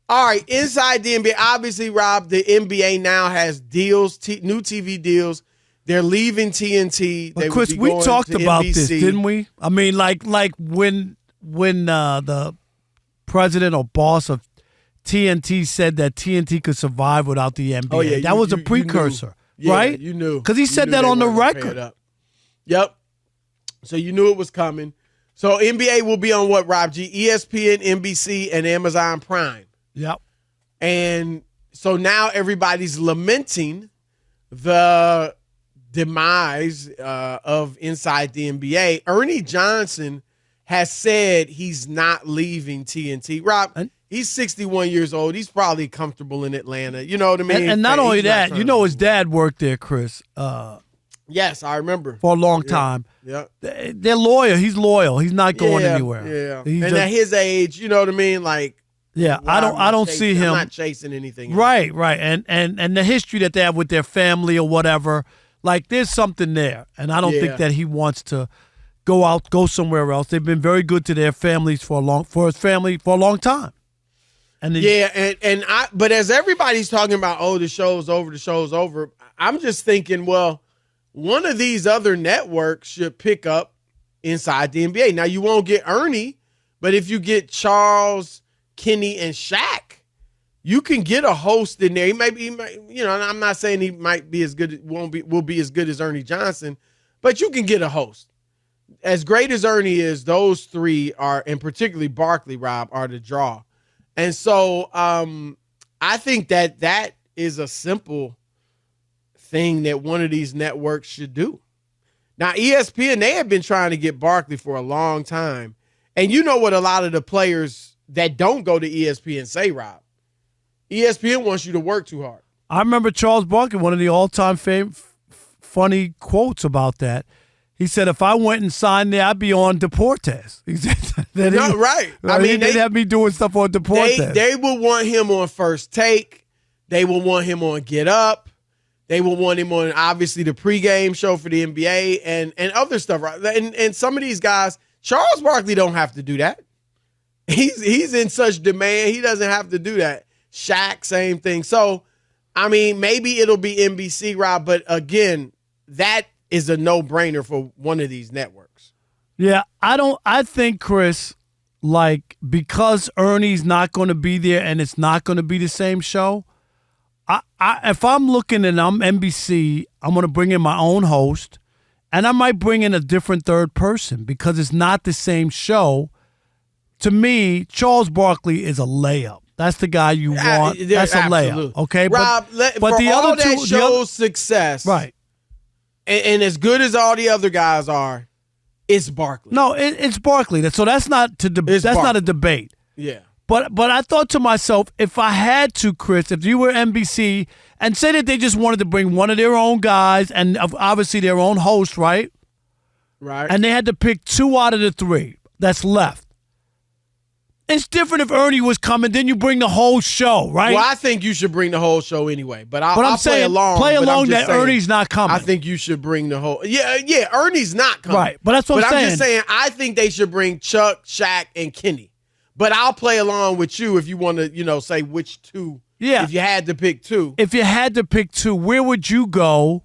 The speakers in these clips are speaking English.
All right, inside the NBA, obviously, Rob, the NBA now has deals, new TV deals. They're leaving TNT. But Chris, we talked about this, didn't we? I mean, like when the president or boss of TNT said that TNT could survive without the NBA. Oh, yeah, that was a precursor, right? You knew. Because he said that on the record. Yep. So you knew it was coming. So NBA will be on what, Rob G? ESPN, NBC, and Amazon Prime. Yep. And so now everybody's lamenting the demise of Inside the NBA. Ernie Johnson has said he's not leaving TNT. Rob, he's 61 years old. He's probably comfortable in Atlanta. You know what I mean? And not only that, his dad worked there, Chris. Yes, I remember. For a long time. Yeah. They're loyal. He's loyal. He's not going anywhere. Yeah. At his age, you know what I mean? Like, yeah, I don't see him. I'm not chasing anything. Right. And the history that they have with their family or whatever, like there's something there. And I don't think that he wants to go somewhere else. They've been very good to their families for his family for a long time. And but as everybody's talking about, the show's over, I'm just thinking, well, one of these other networks should pick up Inside the NBA. Now, you won't get Ernie, but if you get Charles, Kenny, and Shaq, you can get a host in there. He might be, and I'm not saying he might be as good, will be as good as Ernie Johnson, but you can get a host. As great as Ernie is, those three are, and particularly Barkley, Rob, are the draw. And so I think that is a simple thing that one of these networks should do. Now, ESPN, they have been trying to get Barkley for a long time. And you know what a lot of the players that don't go to ESPN say, Rob? ESPN wants you to work too hard. I remember Charles Barkley, one of the all-time funny quotes about that. He said, if I went and signed there, I'd be on Deportes. He said right. I mean, they'd have me doing stuff on Deportes. They will want him on First Take. They will want him on Get Up. They will want him on, obviously, the pregame show for the NBA and other stuff. Right? And some of these guys, Charles Barkley don't have to do that. He's in such demand. He doesn't have to do that. Shaq, same thing. So, I mean, maybe it'll be NBC, Rob, but again, that is a no-brainer for one of these networks. Yeah, I think, Chris, like, because Ernie's not going to be there and it's not going to be the same show, if I'm looking and I'm NBC, I'm going to bring in my own host, and I might bring in a different third person because it's not the same show. To me, Charles Barkley is a layup. That's the guy you want. That's a layup. Okay, Rob, but the for all other two, that show's success, right? And as good as all the other guys are, it's Barkley. No, it's Barkley. So that's not not a debate. Yeah. But I thought to myself, if I had to, Chris, if you were NBC, and say that they just wanted to bring one of their own guys and obviously their own host, right? Right. And they had to pick two out of the three that's left. It's different if Ernie was coming, then you bring the whole show, right? Well, I think you should bring the whole show anyway. But I'll play along. Play along that Ernie's not coming. I think you should bring the whole. Yeah, Ernie's not coming. Right, but that's what I'm saying. I'm just saying, I think they should bring Chuck, Shaq, and Kenny. But I'll play along with you if you want to, say which two. Yeah. If you had to pick two. If you had to pick two, where would you go?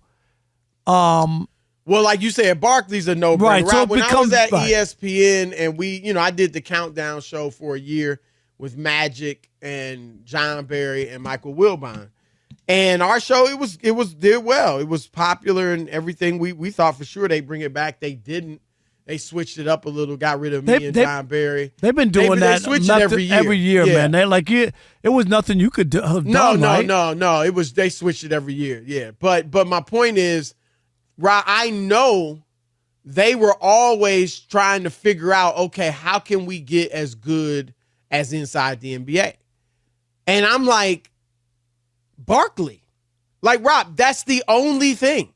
Well, like you said, Barkley's a no-brainer. Right. So when I was at ESPN and I did the Countdown show for a year with Magic and John Barry and Michael Wilbon. And our show, it did well. It was popular and everything. We thought for sure they'd bring it back. They didn't. They switched it up a little, got rid of me and John Barry. They've been doing that every year, man. They it was nothing you could do. No. They switched it every year. Yeah. But my point is, Rob, I know they were always trying to figure out, okay, how can we get as good as Inside the NBA? And I'm like, Barkley. Like, Rob, that's the only thing.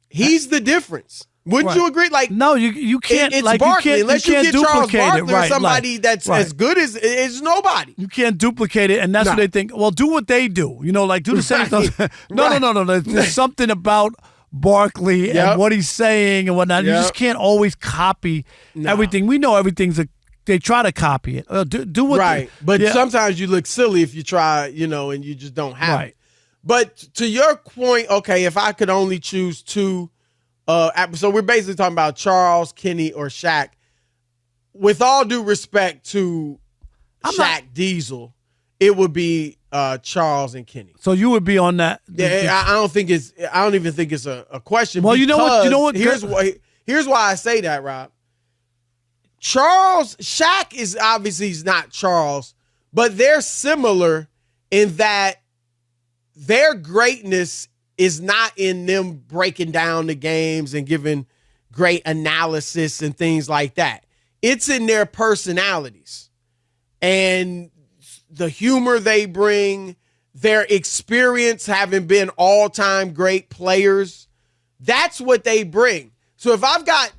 He's the difference. Wouldn't you agree? Like, no, you can't. It's like, Barkley. Unless you get Charles Barkley or somebody that's as good as nobody. You can't duplicate it, and that's what they think. Well, do what they do. Do the same stuff. No. There's something about Barkley and what he's saying and whatnot. You just can't always copy everything. We know everything's a they try to copy it. Do what right. But sometimes you look silly if you try, and you just don't have it. But to your point, okay, if I could only choose two, so we're basically talking about Charles, Kenny, or Shaq. With all due respect to Shaq Diesel, it would be Charles and Kenny. So you would be on that? Yeah, I don't even think it's a question. Well, you know what? Here's why I say that, Rob. Shaq is obviously he's not Charles, but they're similar in that their greatness is not in them breaking down the games and giving great analysis and things like that. It's in their personalities and the humor they bring, their experience having been all-time great players. That's what they bring. So if I've got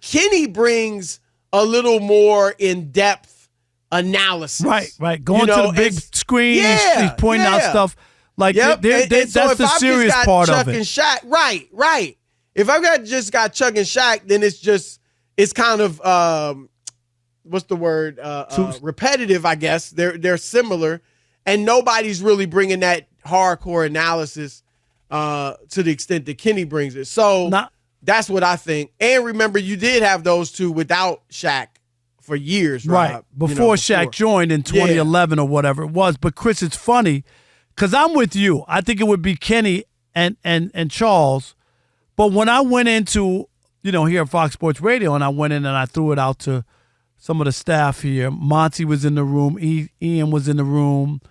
Kenny brings a little more in-depth analysis. Right. Going to the big screen, he's pointing out stuff. Like, that's the serious part Chuck of it. And Shaq, right. If I've just got Chuck and Shaq, then it's kind of, what's the word? Repetitive, I guess. They're similar, and nobody's really bringing that hardcore analysis to the extent that Kenny brings it. So that's what I think. And remember, you did have those two without Shaq for years, right? Before Shaq joined in 2011 or whatever it was. But Chris, it's funny because I'm with you. I think it would be Kenny and Charles. But when I went into here at Fox Sports Radio, and I went in and I threw it out to some of the staff here. Monty was in the room. Ian was in the room.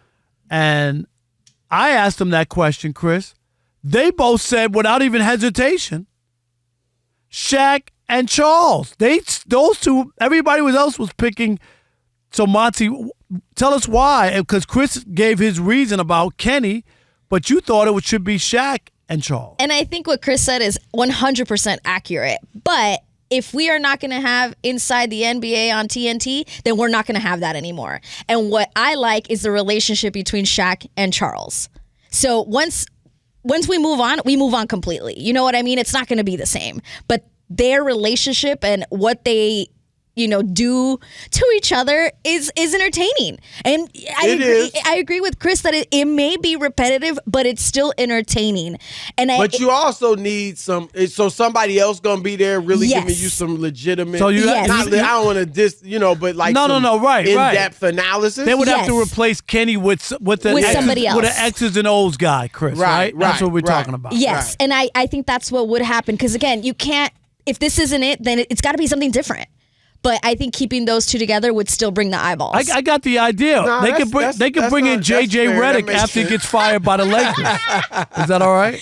And I asked them that question, Chris. They both said without even hesitation, Shaq and Charles. Those two, everybody else was picking. So Monty, tell us why. Because Chris gave his reason about Kenny, but you thought it should be Shaq and Charles. And I think what Chris said is 100% accurate. But if we are not going to have Inside the NBA on TNT, then we're not going to have that anymore. And what I like is the relationship between Shaq and Charles. So once we move on completely. You know what I mean? It's not going to be the same. But their relationship and what they do to each other is entertaining. And I agree with Chris that it may be repetitive, but it's still entertaining. But you also need somebody else gonna be there really giving you some legitimate. So I don't want to but like in-depth analysis. They would have to replace Kenny with somebody else, with an X's and O's guy, Chris. Right? That's what we're talking about. Yes, and I think that's what would happen because again, you can't. If this isn't it, then it's got to be something different. But I think keeping those two together would still bring the eyeballs. I got the idea. They could bring in JJ Redick after he gets fired by the Lakers. Is that all right?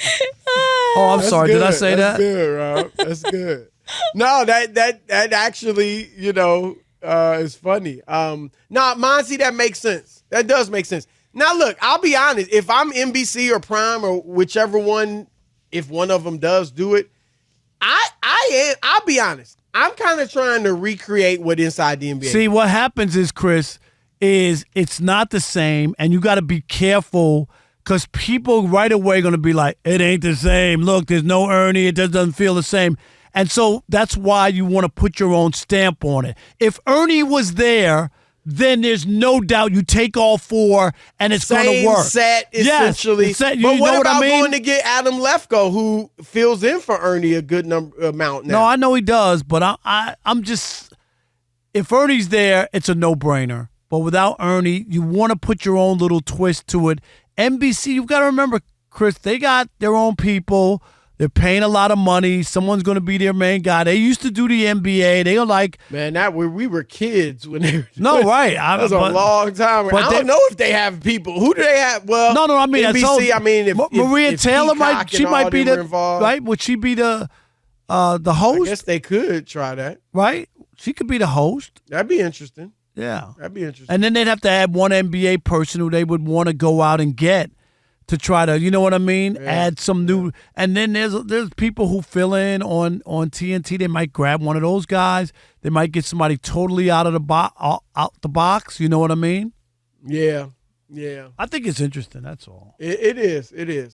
Oh, I'm sorry. Good. Did I say that? That's good, Rob. That's good. No, that actually, is funny. Monty, that makes sense. That does make sense. Now, look, I'll be honest. If I'm NBC or Prime or whichever one, if one of them does do it, I'll be honest. I'm kind of trying to recreate what Inside the NBA. See, what happens is, Chris, is it's not the same, and you got to be careful because people right away are going to be like, it ain't the same. Look, there's no Ernie. It doesn't feel the same. And so that's why you want to put your own stamp on it. If Ernie was there, then there's no doubt you take all four and it's going to work. Set, essentially. Yes, but what about I mean? Going to get Adam Lefko, who fills in for Ernie a good amount now? No, I know he does, but I'm just, if Ernie's there, it's a no-brainer. But without Ernie, you want to put your own little twist to it. NBC, you've got to remember, Chris, they got their own people. They're paying a lot of money. Someone's going to be their main guy. They used to do the NBA. They were like... Man, we were kids when they were... No, right. That was a long time. I don't know if they have people. Who do they have? Well, no, I mean... NBC, if Maria Taylor might be the... Involved, right? Would she be the host? I guess they could try that. Right? She could be the host. That'd be interesting. Yeah. That'd be interesting. And then they'd have to add one NBA person who they would want to go out and get to try to, you know what I mean? Yeah. Add some new, and then there's people who fill in on TNT. They might grab one of those guys. They might get somebody totally out the box. You know what I mean? Yeah. I think it's interesting. That's all. It is.